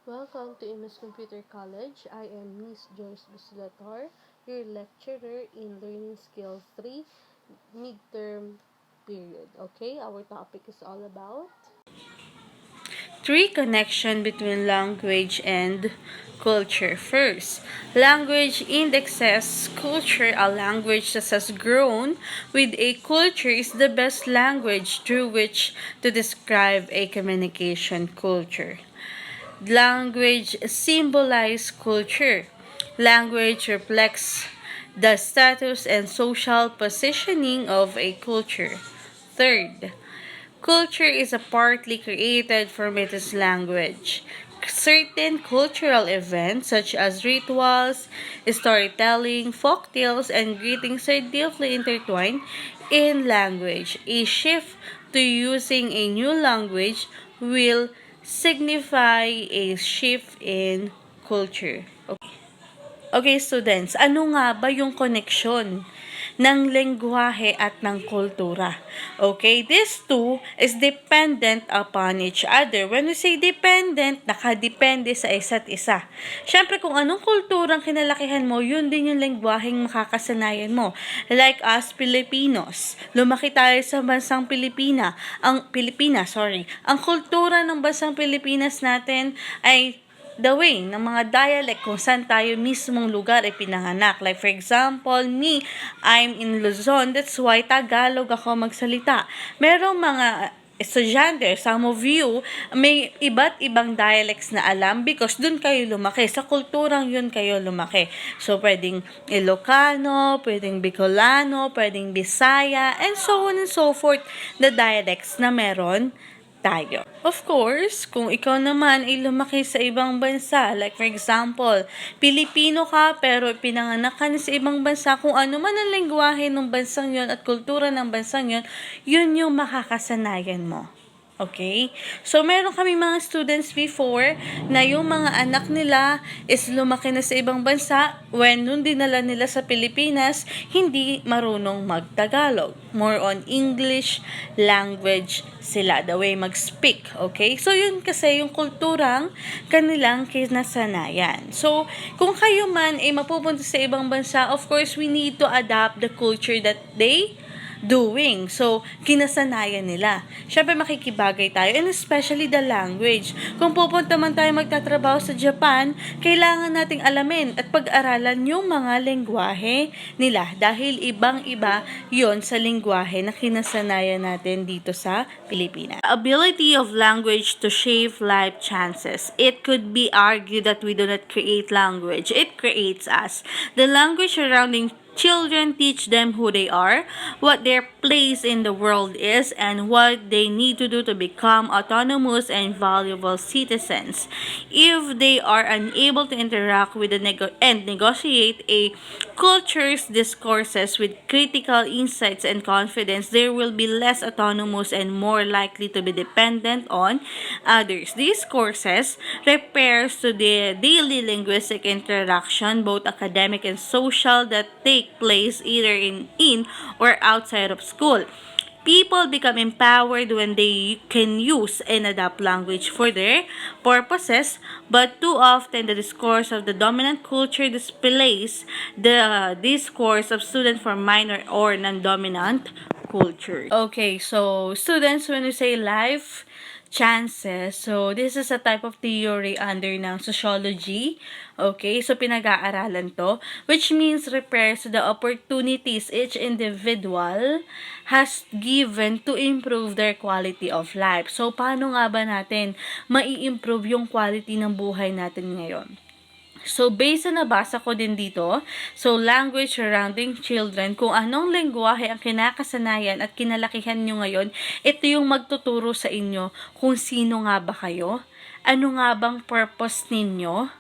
Welcome to Imus Computer College. I am Miss Joyce Buslator, your lecturer in Learning Skills 3 Midterm period. Okay, our topic is all about Three connection between language and culture. First, language indexes culture. A language that has grown with a culture is the best language through which to describe a communication culture. Language symbolizes culture. Language reflects the status and social positioning of a culture. Third, culture is a partly created from its language. Certain cultural events, such as rituals, storytelling, folktales, and greetings, are deeply intertwined in language. A shift to using a new language will signify a shift in culture. Okay, students, ano nga ba yung connection ng lengguwahe at ng kultura? Okay, these two is dependent upon each other. When we say dependent, nakadepende sa isa't isa. Siyempre, kung anong kulturang kinalakihan mo, yun din yung lengguwaheng makakasanayan mo. Like us Filipinos, lumaki tayo sa bansang Pilipinas. Ang kultura ng bansang Pilipinas natin ay the way ng mga dialect kung saan tayo mismong lugar ay pinanganak. Like for example, me, I'm in Luzon, that's why Tagalog ako magsalita. Merong mga estudyante, some of you, may iba't ibang dialects na alam because dun kayo lumaki. Sa kulturang yun kayo lumaki. So, pwedeng Ilocano, pwedeng Bicolano, pwedeng Bisaya, and so on and so forth, the dialects na meron tayo. Of course, kung ikaw naman ay lumaki sa ibang bansa, like for example, Pilipino ka pero pinanganak ka sa ibang bansa, kung ano man ang lengguwahe ng bansang yon at kultura ng bansang yon, yun yung makakasanayan mo. Okay? So, meron kami mga students before na yung mga anak nila is lumaki na sa ibang bansa when nung dinala nila sa Pilipinas, hindi marunong mag-Tagalog. More on English language sila, the way mag-speak. Okay? So, yun kasi yung kulturang kanilang kinasanayan. So, kung kayo man ay mapupunta sa ibang bansa, of course, we need to adapt the culture that they doing. So, kinasanayan nila. Siyempre, makikibagay tayo. And especially the language. Kung pupunta man tayo magtatrabaho sa Japan, kailangan nating alamin at pag-aralan yung mga lengguwahe nila. Dahil ibang-iba yon sa lengguwahe na kinasanayan natin dito sa Pilipinas. The ability of language to shape life chances. It could be argued that we do not create language. It creates us. The language surrounding children teach them who they are, what their place in the world is, and what they need to do to become autonomous and valuable citizens. If they are unable to interact with and negotiate a culture's discourses with critical insights and confidence, they will be less autonomous and more likely to be dependent on others. These courses repairs to the daily linguistic interaction, both academic and social, that take place either in or outside of school. People become empowered when they can use and adapt language for their purposes, but too often the discourse of the dominant culture displays the discourse of students from minor or non-dominant culture. Okay, so students, when we say life chances, so this is a type of theory under ng sociology. Okay, so pinag-aaralan to, which means refers to the opportunities each individual has given to improve their quality of life. So, paano nga ba natin mai-improve yung quality ng buhay natin ngayon? So, based na nabasa ko din dito, so language surrounding children, kung anong lengguwahe ang kinakasanayan at kinalakihan nyo ngayon, ito yung magtuturo sa inyo kung sino nga ba kayo, ano nga bang purpose ninyo,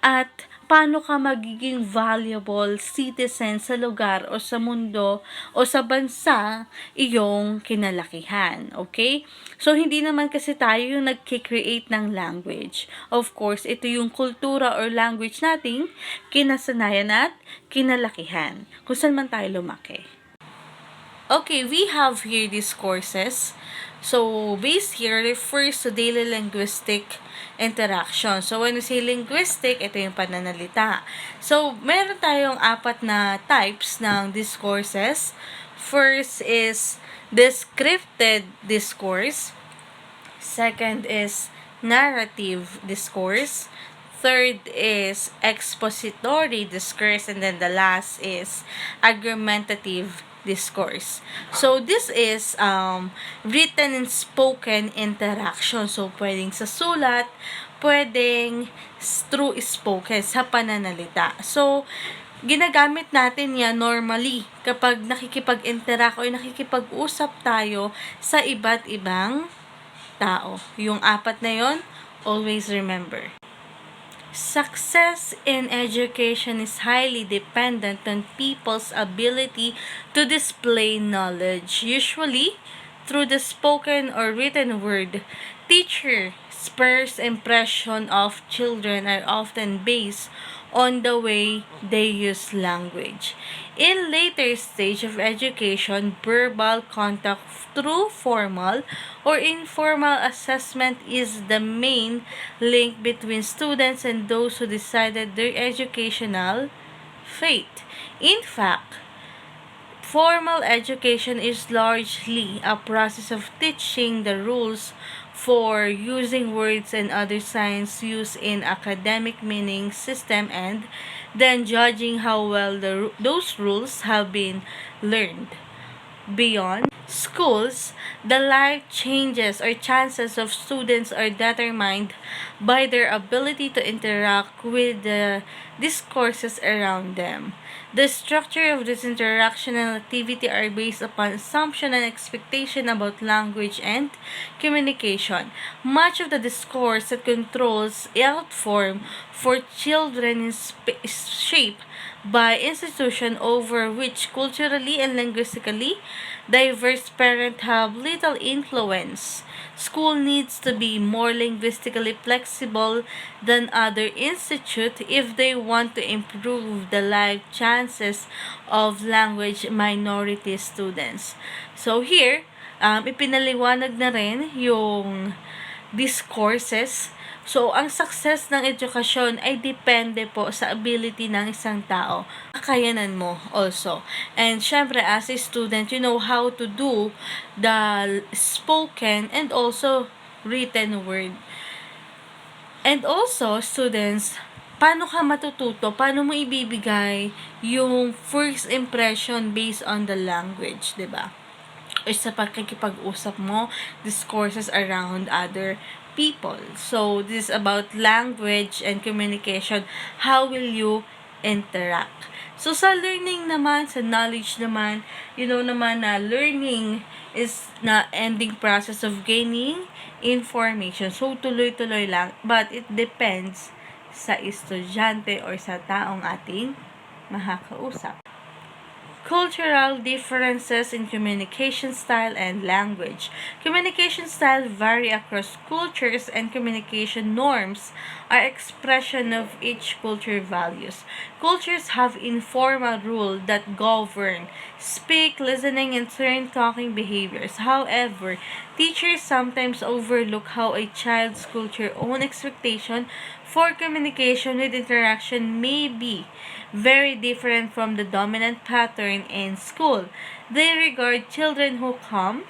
at paano ka magiging valuable citizen sa lugar o sa mundo o sa bansa iyong kinalakihan. Okay? So, hindi naman kasi tayo yung nagkikreate ng language. Of course, ito yung kultura or language nating kinasanayan at kinalakihan. Kung saan man tayo lumaki. Okay, we have here these courses. So, base here refers to daily linguistic interaction. So, when we say linguistic, ito yung pananalita. So, meron tayong 4 na types ng discourses. First is descriptive discourse. Second is narrative discourse. Third is expository discourse. And then the last is argumentative discourse. So, this is written and spoken interaction. So, pwedeng sa sulat, pwedeng through spoken, sa pananalita. So, ginagamit natin yan normally kapag nakikipag-interact o nakikipag-usap tayo sa iba't ibang tao. Yung 4 na yon, always remember. Success in education is highly dependent on people's ability to display knowledge, usually through the spoken or written word. Teachers' first impression of children are often based on the way they use language. In later stage of education, verbal contact through formal or informal assessment is the main link between students and those who decided their educational fate. In fact, formal education is largely a process of teaching the rules for using words and other signs used in academic meaning system and then judging how well those rules have been learned. Beyond schools, the life changes or chances of students are determined by their ability to interact with the discourses around them. The structure of this interaction and activity are based upon assumption and expectation about language and communication. Much of the discourse that controls out form for children is shaped by institution over which culturally and linguistically diverse parents have little influence. School needs to be more linguistically flexible than other institutes if they want to improve the life chances of language minority students. So here, ipinaliwanag na rin yung discourses. So, ang success ng edukasyon ay depende po sa ability ng isang tao. Kakayanan mo also. And syempre, as a student, you know how to do the spoken and also written word. And also, students, paano ka matututo? Paano mo ibibigay yung first impression based on the language, 'di ba? O sa pagkikipag-usap mo, discourses around other people. So, this is about language and communication. How will you interact? So, sa learning naman, sa knowledge naman, you know naman na learning is na ending process of gaining information. So, tuloy-tuloy lang. But, it depends sa estudyante or sa taong ating makakausap. Cultural differences in communication style and language. Communication style vary across cultures and communication norms are expression of each culture values. Cultures have informal rules that govern speak, listening, and turn talking behaviors. However, teachers sometimes overlook how a child's culture own expectation for communication with interaction may be very different from the dominant pattern in school. They regard children who come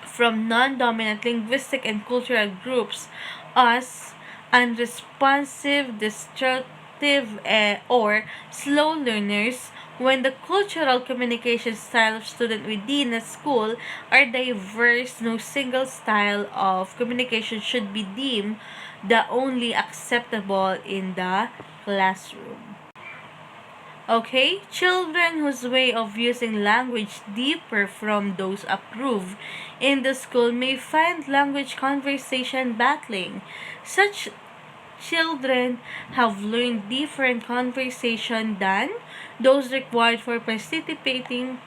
from non-dominant linguistic and cultural groups as unresponsive, destructive, or slow learners when the cultural communication style of student within a school are diverse. No single style of communication should be deemed the only acceptable in the classroom. Okay, children whose way of using language differ from those approved in the school may find language conversation battling. Such children have learned different conversation than those required for participating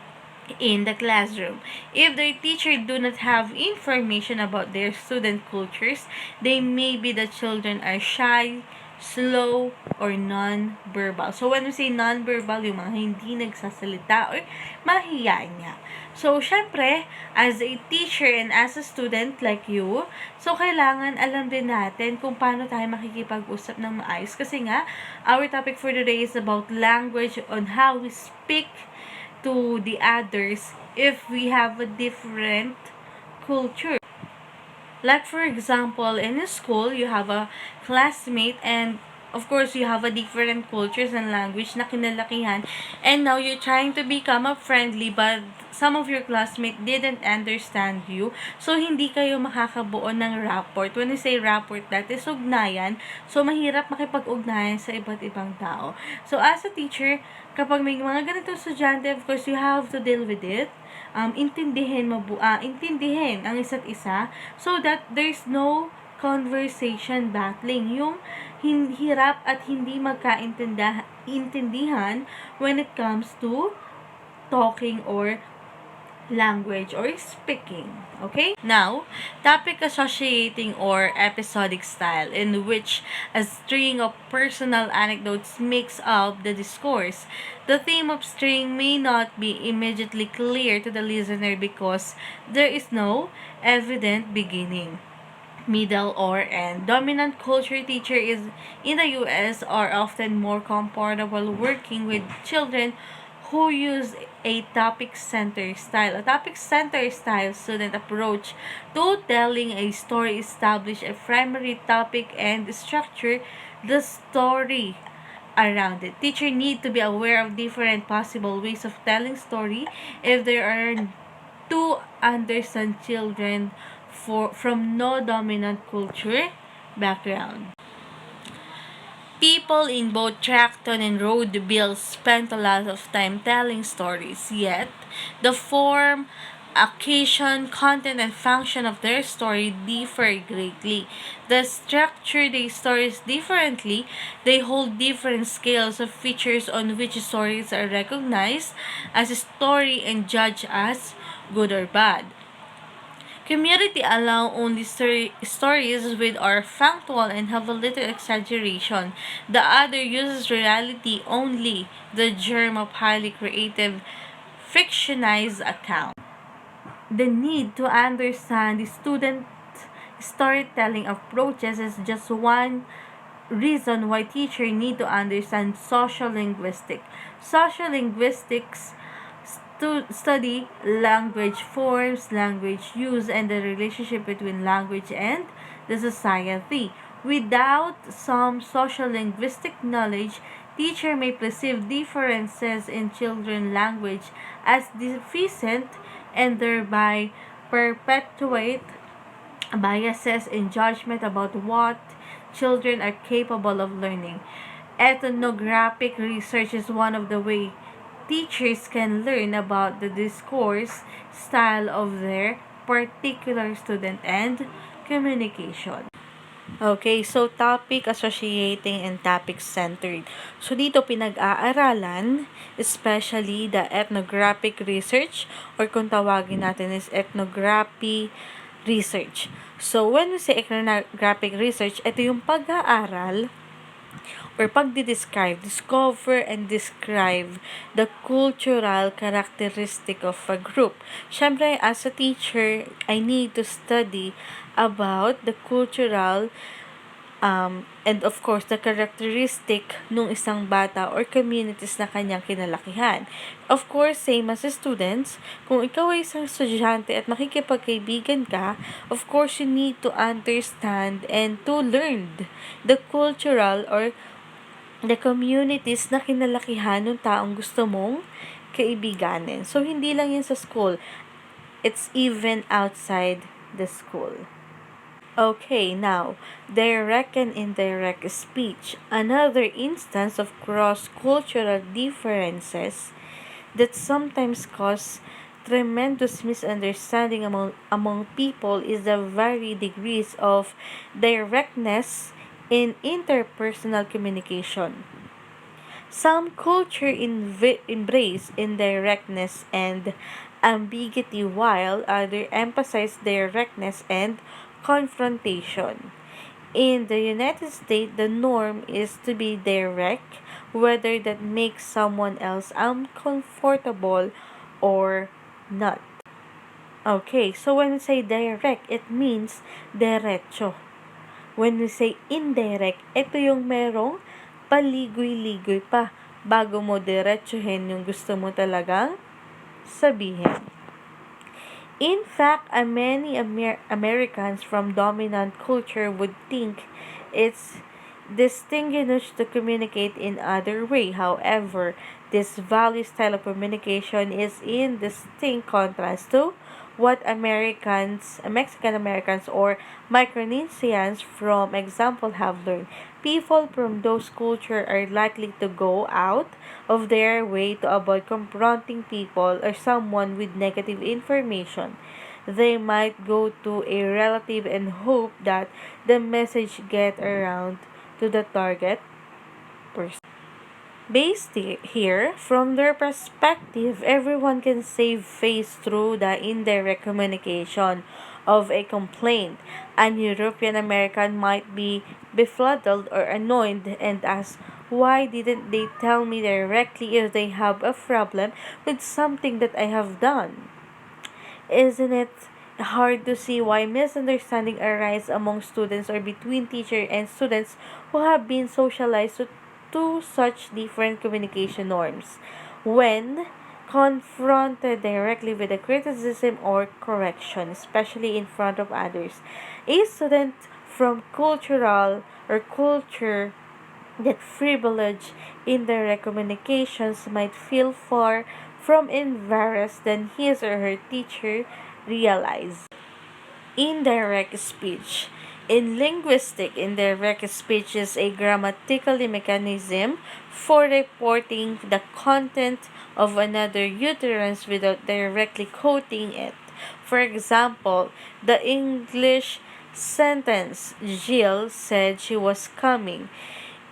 in the classroom. If their teacher do not have information about their student cultures, they may be the children are shy, slow, or non-verbal. So, when we say non-verbal, yung mga hindi nagsasalita or mahiyain nga. So, syempre, as a teacher and as a student like you, so kailangan alam din natin kung paano tayo makikipag-usap ng maayos. Kasi nga, our topic for today is about language, on how we speak to the others if we have a different culture. Like for example, in a school, you have a classmate and of course, you have a different cultures and language na kinalakihan and now you're trying to become a friendly but some of your classmates didn't understand you. So, hindi kayo makakabuo ng rapport. When we say rapport, that is ugnayan. So, mahirap makipag-ugnayan sa iba't ibang tao. So, as a teacher, kapag may mga ganitong estudyante, of course, you have to deal with it. Intindihin ang isa't isa so that there's no conversation battling. Yung hirap at hindi magkaintindihan when it comes to talking or language or speaking. Okay? Now, topic associating or episodic style in which a string of personal anecdotes makes up the discourse. The theme of string may not be immediately clear to the listener because there is no evident beginning, middle, or end. Dominant culture teacher is in the US are often more comfortable working with children who use a topic-centered style. A topic-centered style student approach to telling a story establish a primary topic and structure the story around it. Teacher need to be aware of different possible ways of telling story if there are to understand children from no dominant culture background. People in both Tracton and Roadville spent a lot of time telling stories, yet the form, occasion, content, and function of their story differ greatly. They structure their stories differently. They hold different scales of features on which stories are recognized as a story and judged as good or bad. Community allow only stories with are factual and have a little exaggeration. The other uses reality only, the germ of highly creative, fictionized account. The need to understand the student storytelling approaches is just one reason why teachers need to understand social linguistics. Social linguistics to study language forms, language use, and the relationship between language and the society. Without some social linguistic knowledge, teacher may perceive differences in children's language as deficient and thereby perpetuate biases in judgment about what children are capable of learning. Ethnographic research is one of the ways teachers can learn about the discourse style of their particular student and communication. Okay, so topic associating and topic centered. So dito pinag-aaralan especially the ethnographic research or kung tawagin natin is ethnography research. So when we say ethnographic research, ito yung pag-aaral or pagdi-describe, discover and describe the cultural characteristic of a group. Siyempre, as a teacher, I need to study about the cultural and of course, the characteristic ng isang bata or communities na kanyang kinalakihan. Of course, same as students, kung ikaw ay isang estudyante at makikipagkaibigan ka, of course, you need to understand and to learn the cultural or the communities na kinalakihan ng taong gusto mong kaibiganin. So, hindi lang yan sa school. It's even outside the school. Okay, now, direct and indirect speech. Another instance of cross-cultural differences that sometimes cause tremendous misunderstanding among people is the varied degrees of directness in interpersonal communication. Some culture embrace indirectness and ambiguity while others emphasize directness and confrontation. In the United States, the norm is to be direct, whether that makes someone else uncomfortable or not. Okay, so when we say direct, it means derecho. When we say indirect, ito yung merong paligoy-ligoy pa bago mo diretsuhin yung gusto mo talagang sabihin. In fact, many Americans from dominant culture would think it's distinguished to communicate in other way. However, this value style of communication is in distinct contrast to what Mexican Americans or Micronesians, from example, have learned. People from those cultures are likely to go out of their way to avoid confronting people or someone with negative information. They might go to a relative and hope that the message get around to the target person. Based here, from their perspective, everyone can save face through the indirect communication of a complaint. An European American might be befuddled or annoyed and ask, why didn't they tell me directly if they have a problem with something that I have done? Isn't it hard to see why misunderstanding arise among students or between teacher and students who have been socialized to such different communication norms? When confronted directly with a criticism or correction, especially in front of others, a student from culture that privilege indirect communications might feel far from embarrassed than his or her teacher realize. Indirect speech. In linguistics, indirect speech is a grammatical mechanism for reporting the content of another utterance without directly quoting it. For example, the English sentence, Jill said she was coming,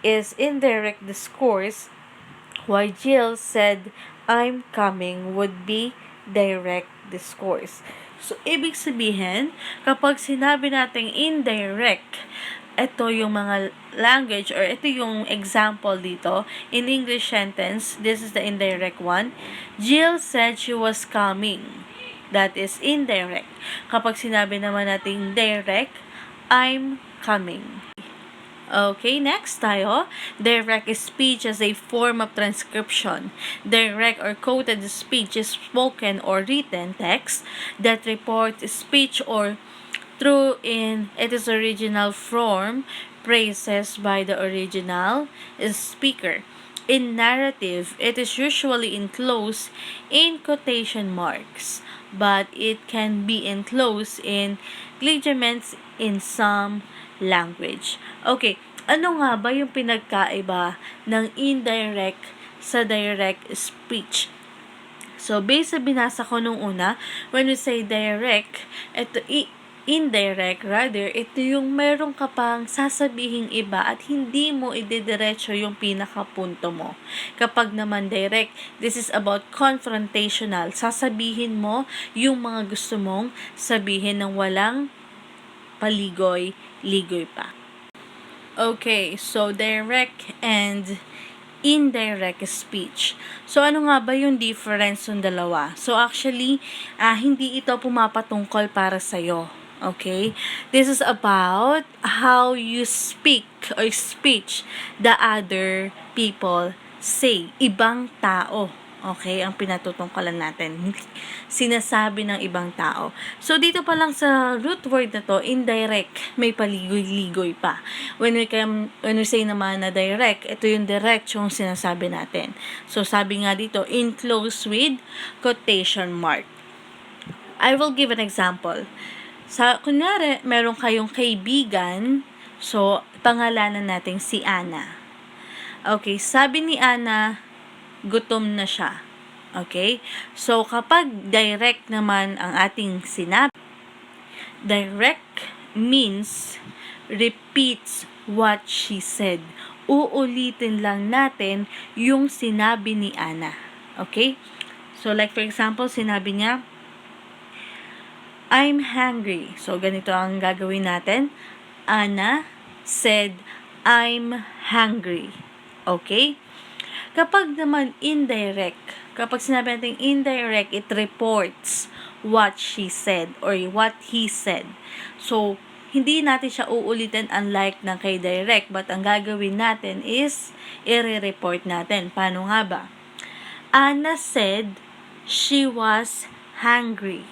is indirect discourse, while Jill said, I'm coming, would be direct discourse. So, ibig sabihin, kapag sinabi nating indirect, ito yung mga language or ito yung example dito. In English sentence, this is the indirect one. Jill said she was coming. That is indirect. Kapag sinabi naman nating direct, I'm coming. Okay, next tayo. Direct speech as a form of transcription. Direct or quoted speech is spoken or written text that reports speech or true in its original form, praises by the original speaker. In narrative, it is usually enclosed in quotation marks, but it can be enclosed in ligaments in some language. Okay, ano nga ba yung pinagkaiba ng indirect sa direct speech? So, based sa binasa ko nung una, when we say direct, indirect rather, ito yung meron ka pang sasabihing iba at hindi mo idediretso yung pinakapunto mo. Kapag naman direct, this is about confrontational. Sasabihin mo yung mga gusto mong sabihin ng walang paligoy-ligoy pa. Okay, so direct and indirect speech. So, ano nga ba yung difference ng dalawa? So, actually, hindi ito pumapatungkol para sa'yo. Okay? This is about how you speak or speech the other people say. Ibang tao. Okay? Ang pinatutungkalan natin. Sinasabi ng ibang tao. So, dito pa lang sa root word na to, indirect, may paligoy-ligoy pa. When we say naman na direct, ito yung direct yung sinasabi natin. So, sabi nga dito, enclosed with quotation mark. I will give an example. Kunyari, meron kayong kaibigan, so, pangalanan natin si Ana. Okay, sabi ni Ana, gutom na siya. Okay? So, kapag direct naman ang ating sinabi, direct means repeats what she said. Uulitin lang natin yung sinabi ni Ana. Okay? So, like for example, sinabi niya, I'm hungry. So, ganito ang gagawin natin. Ana, said, I'm hungry. Okay? Kapag naman indirect, kapag sinabi natin indirect, it reports what she said or what he said. So, hindi natin siya uulitin unlike ng kay direct, but ang gagawin natin is i-report natin. Paano nga ba? Anna said she was hungry.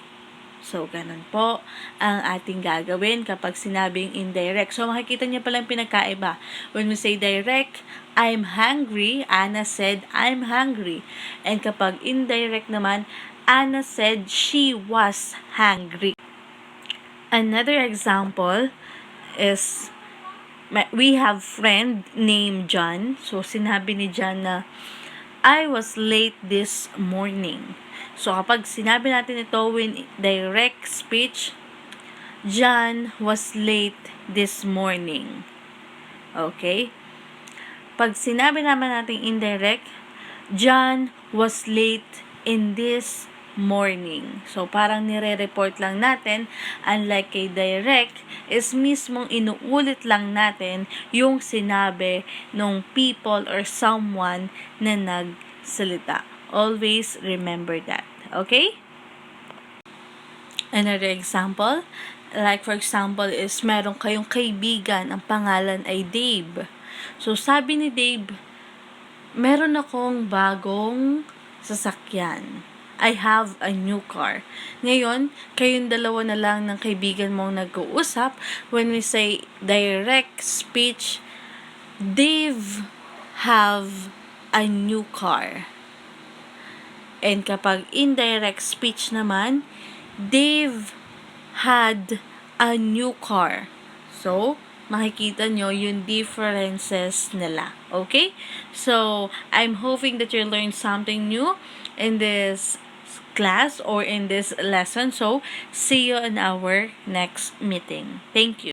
So, ganun po ang ating gagawin kapag sinabing indirect. So, makikita niyo palang pinagkaiba. When we say direct, I'm hungry, Anna said, I'm hungry. And kapag indirect naman, Anna said she was hungry. Another example is, we have friend named John. So, sinabi ni John na, I was late this morning. So, kapag sinabi natin ito in direct speech, John was late this morning. Okay? Pag sinabi naman natin indirect, John was late in this morning. So, parang nire-report lang natin, unlike kay direct, is mismong inuulit lang natin yung sinabi ng people or someone na nagsalita. Always remember that. Okay? Another example, like for example is meron kayong kaibigan, ang pangalan ay Dave. So, sabi ni Dave, meron akong bagong sasakyan. I have a new car. Ngayon, kayong dalawa na lang ng kaibigan mong nag-uusap. When we say direct speech, Dave have a new car. And kapag indirect speech naman, Dave had a new car. So, makikita nyo yung differences nila. Okay? So, I'm hoping that you learned something new in this class or in this lesson. So, see you in our next meeting. Thank you.